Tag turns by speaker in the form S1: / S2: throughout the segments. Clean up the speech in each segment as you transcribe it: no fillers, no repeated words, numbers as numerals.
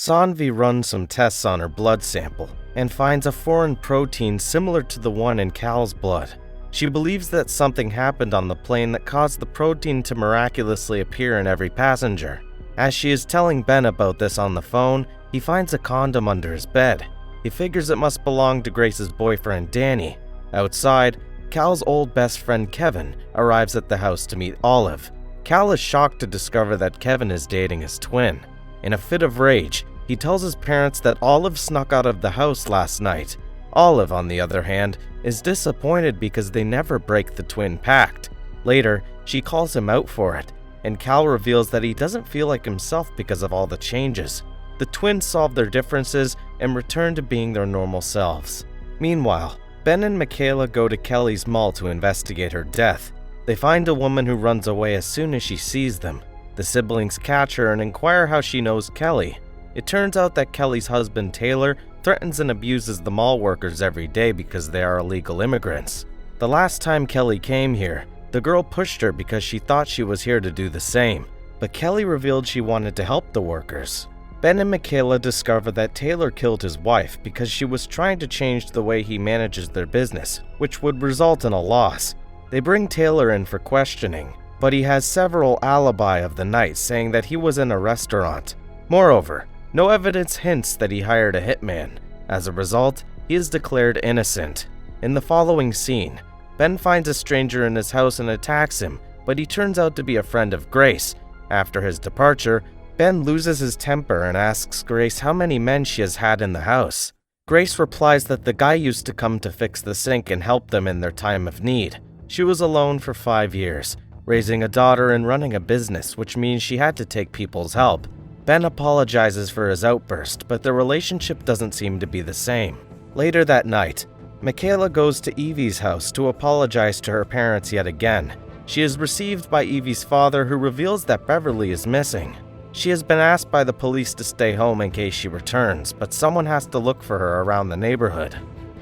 S1: Sanvi runs some tests on her blood sample and finds a foreign protein similar to the one in Cal's blood. She believes that something happened on the plane that caused the protein to miraculously appear in every passenger. As she is telling Ben about this on the phone, he finds a condom under his bed. He figures it must belong to Grace's boyfriend Danny. Outside, Cal's old best friend Kevin arrives at the house to meet Olive. Cal is shocked to discover that Kevin is dating his twin. In a fit of rage, he tells his parents that Olive snuck out of the house last night. Olive, on the other hand, is disappointed because they never break the twin pact. Later, she calls him out for it, and Cal reveals that he doesn't feel like himself because of all the changes. The twins solve their differences and return to being their normal selves. Meanwhile, Ben and Michaela go to Kelly's mall to investigate her death. They find a woman who runs away as soon as she sees them. The siblings catch her and inquire how she knows Kelly. It turns out that Kelly's husband Taylor threatens and abuses the mall workers every day because they are illegal immigrants. The last time Kelly came here, the girl pushed her because she thought she was here to do the same, but Kelly revealed she wanted to help the workers. Ben and Michaela discover that Taylor killed his wife because she was trying to change the way he manages their business, which would result in a loss. They bring Taylor in for questioning, but he has several alibis of the night saying that he was in a restaurant. Moreover, no evidence hints that he hired a hitman. As a result, he is declared innocent. In the following scene, Ben finds a stranger in his house and attacks him, but he turns out to be a friend of Grace. After his departure, Ben loses his temper and asks Grace how many men she has had in the house. Grace replies that the guy used to come to fix the sink and help them in their time of need. She was alone for 5 years, raising a daughter and running a business, which means she had to take people's help. Ben apologizes for his outburst, but their relationship doesn't seem to be the same. Later that night, Michaela goes to Evie's house to apologize to her parents yet again. She is received by Evie's father, who reveals that Beverly is missing. She has been asked by the police to stay home in case she returns, but someone has to look for her around the neighborhood.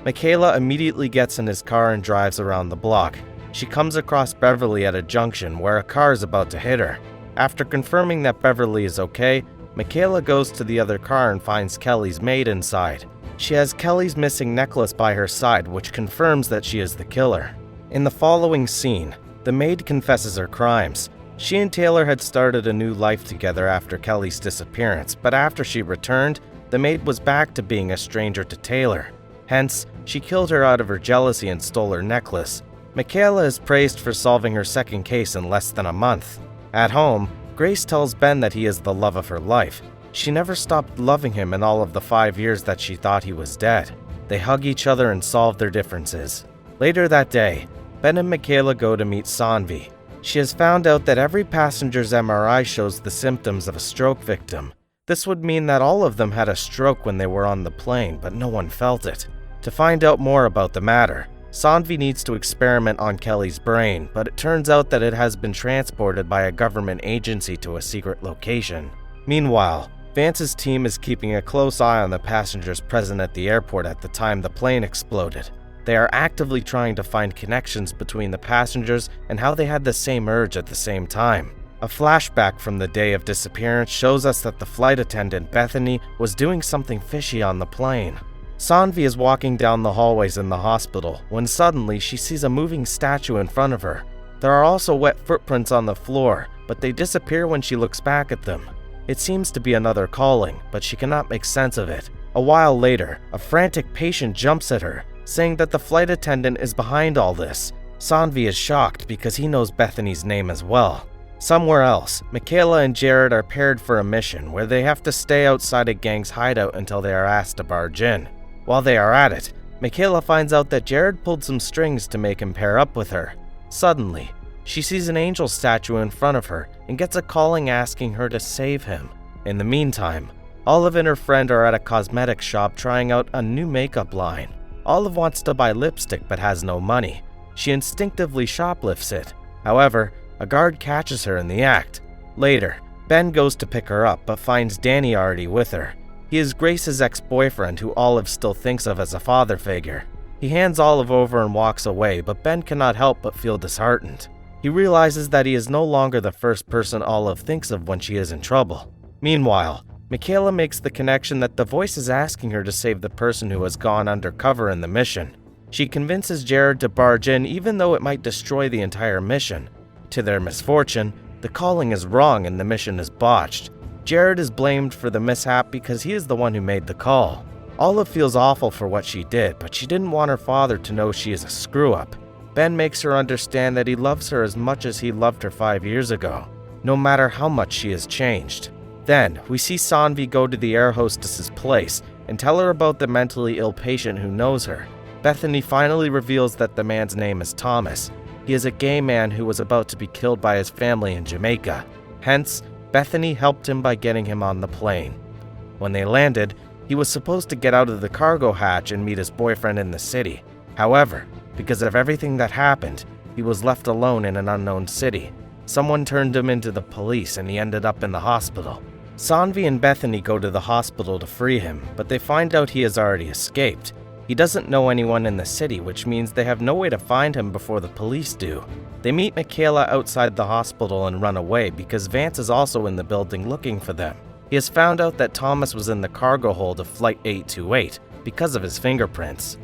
S1: Michaela immediately gets in his car and drives around the block. She comes across Beverly at a junction where a car is about to hit her. After confirming that Beverly is okay, Michaela goes to the other car and finds Kelly's maid inside. She has Kelly's missing necklace by her side, which confirms that she is the killer. In the following scene, the maid confesses her crimes. She and Taylor had started a new life together after Kelly's disappearance, but after she returned, the maid was back to being a stranger to Taylor. Hence, she killed her out of her jealousy and stole her necklace. Michaela is praised for solving her second case in less than a month. At home, Grace tells Ben that he is the love of her life. She never stopped loving him in all of the 5 years that she thought he was dead. They hug each other and solve their differences. Later that day, Ben and Michaela go to meet Sanvi. She has found out that every passenger's MRI shows the symptoms of a stroke victim. This would mean that all of them had a stroke when they were on the plane, but no one felt it. To find out more about the matter, Sanvi needs to experiment on Kelly's brain, but it turns out that it has been transported by a government agency to a secret location. Meanwhile, Vance's team is keeping a close eye on the passengers present at the airport at the time the plane exploded. They are actively trying to find connections between the passengers and how they had the same urge at the same time. A flashback from the day of disappearance shows us that the flight attendant, Bethany, was doing something fishy on the plane. Sanvi is walking down the hallways in the hospital when suddenly she sees a moving statue in front of her. There are also wet footprints on the floor, but they disappear when she looks back at them. It seems to be another calling, but she cannot make sense of it. A while later, a frantic patient jumps at her, saying that the flight attendant is behind all this. Sanvi is shocked because he knows Bethany's name as well. Somewhere else, Michaela and Jared are paired for a mission where they have to stay outside a gang's hideout until they are asked to barge in. While they are at it, Michaela finds out that Jared pulled some strings to make him pair up with her. Suddenly, she sees an angel statue in front of her and gets a calling asking her to save him. In the meantime, Olive and her friend are at a cosmetic shop trying out a new makeup line. Olive wants to buy lipstick but has no money. She instinctively shoplifts it. However, a guard catches her in the act. Later, Ben goes to pick her up but finds Danny already with her. He is Grace's ex-boyfriend who Olive still thinks of as a father figure. He hands Olive over and walks away, but Ben cannot help but feel disheartened. He realizes that he is no longer the first person Olive thinks of when she is in trouble. Meanwhile, Michaela makes the connection that the voice is asking her to save the person who has gone undercover in the mission. She convinces Jared to barge in even though it might destroy the entire mission. To their misfortune, the calling is wrong and the mission is botched. Jared is blamed for the mishap because he is the one who made the call. Olive feels awful for what she did, but she didn't want her father to know she is a screw-up. Ben makes her understand that he loves her as much as he loved her 5 years ago, no matter how much she has changed. Then, we see Sanvi go to the air hostess's place and tell her about the mentally ill patient who knows her. Bethany finally reveals that the man's name is Thomas. He is a gay man who was about to be killed by his family in Jamaica. Hence, Bethany helped him by getting him on the plane. When they landed, he was supposed to get out of the cargo hatch and meet his boyfriend in the city. However, because of everything that happened, he was left alone in an unknown city. Someone turned him into the police and he ended up in the hospital. Sanvi and Bethany go to the hospital to free him, but they find out he has already escaped. He doesn't know anyone in the city, which means they have no way to find him before the police do. They meet Michaela outside the hospital and run away because Vance is also in the building looking for them. He has found out that Thomas was in the cargo hold of Flight 828 because of his fingerprints.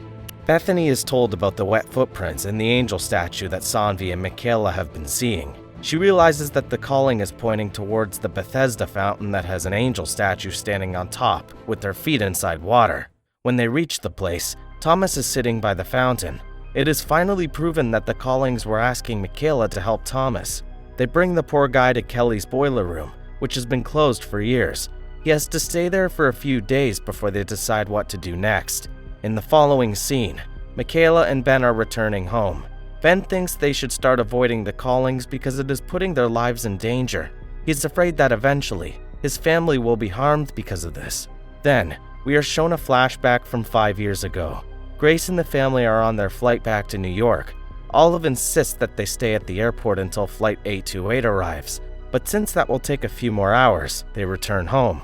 S1: Bethany is told about the wet footprints and the angel statue that Sanvi and Michaela have been seeing. She realizes that the calling is pointing towards the Bethesda fountain that has an angel statue standing on top, with their feet inside water. When they reach the place, Thomas is sitting by the fountain. It is finally proven that the callings were asking Michaela to help Thomas. They bring the poor guy to Kelly's boiler room, which has been closed for years. He has to stay there for a few days before they decide what to do next. In the following scene, Michaela and Ben are returning home. Ben thinks they should start avoiding the callings because it is putting their lives in danger. He's afraid that eventually, his family will be harmed because of this. Then, we are shown a flashback from 5 years ago. Grace and the family are on their flight back to New York. Olive insists that they stay at the airport until Flight 828 arrives, but since that will take a few more hours, they return home.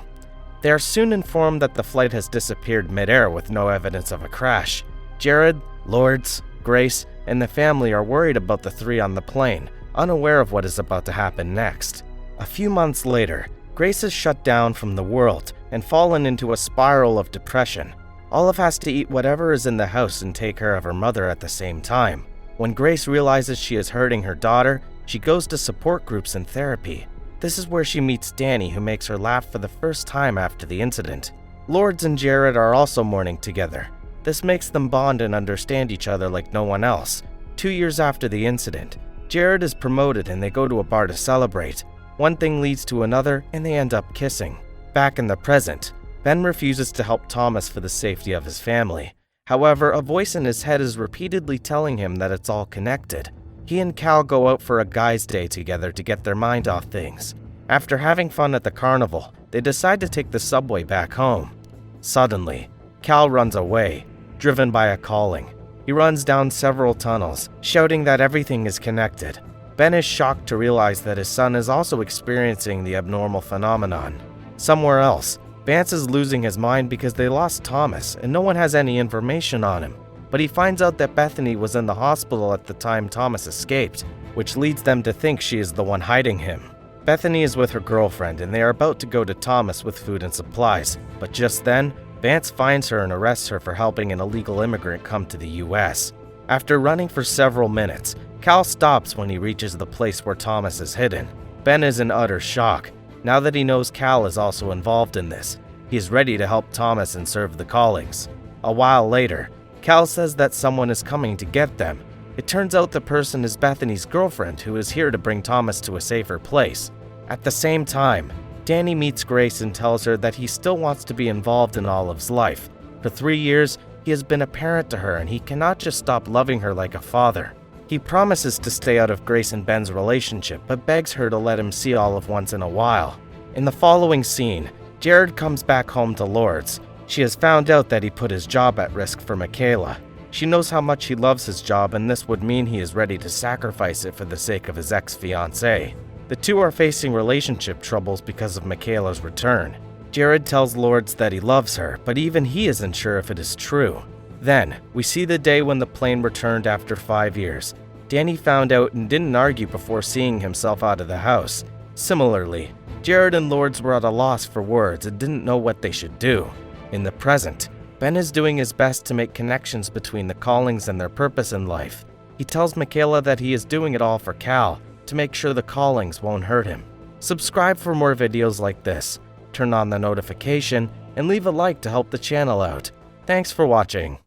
S1: They are soon informed that the flight has disappeared mid-air with no evidence of a crash. Jared, Lourdes, Grace, and the family are worried about the three on the plane, unaware of what is about to happen next. A few months later, Grace is shut down from the world and fallen into a spiral of depression. Olive has to eat whatever is in the house and take care of her mother at the same time. When Grace realizes she is hurting her daughter, she goes to support groups and therapy. This is where she meets Danny, who makes her laugh for the first time after the incident. Lourdes and Jared are also mourning together. This makes them bond and understand each other like no one else. 2 years after the incident, Jared is promoted and they go to a bar to celebrate. One thing leads to another and they end up kissing. Back in the present, Ben refuses to help Thomas for the safety of his family. However, a voice in his head is repeatedly telling him that it's all connected. He and Cal go out for a guys' day together to get their mind off things. After having fun at the carnival, they decide to take the subway back home. Suddenly, Cal runs away, driven by a calling. He runs down several tunnels, shouting that everything is connected. Ben is shocked to realize that his son is also experiencing the abnormal phenomenon. Somewhere else, Vance is losing his mind because they lost Thomas and no one has any information on him. But he finds out that Bethany was in the hospital at the time Thomas escaped, which leads them to think she is the one hiding him. Bethany is with her girlfriend and they are about to go to Thomas with food and supplies, but just then, Vance finds her and arrests her for helping an illegal immigrant come to the US. After running for several minutes, Cal stops when he reaches the place where Thomas is hidden. Ben is in utter shock. Now that he knows Cal is also involved in this, he is ready to help Thomas and serve the callings. A while later, Cal says that someone is coming to get them. It turns out the person is Bethany's girlfriend who is here to bring Thomas to a safer place. At the same time, Danny meets Grace and tells her that he still wants to be involved in Olive's life. For 3 years, he has been a parent to her and he cannot just stop loving her like a father. He promises to stay out of Grace and Ben's relationship, but begs her to let him see Olive once in a while. In the following scene, Jared comes back home to Lourdes. She has found out that he put his job at risk for Michaela. She knows how much he loves his job and this would mean he is ready to sacrifice it for the sake of his ex-fiancée. The two are facing relationship troubles because of Michaela's return. Jared tells Lourdes that he loves her, but even he isn't sure if it is true. Then, we see the day when the plane returned after 5 years. Danny found out and didn't argue before seeing himself out of the house. Similarly, Jared and Lourdes were at a loss for words and didn't know what they should do. In the present, Ben is doing his best to make connections between the callings and their purpose in life. He tells Michaela that he is doing it all for Cal, to make sure the callings won't hurt him. Subscribe for more videos like this, turn on the notification, and leave a like to help the channel out. Thanks for watching.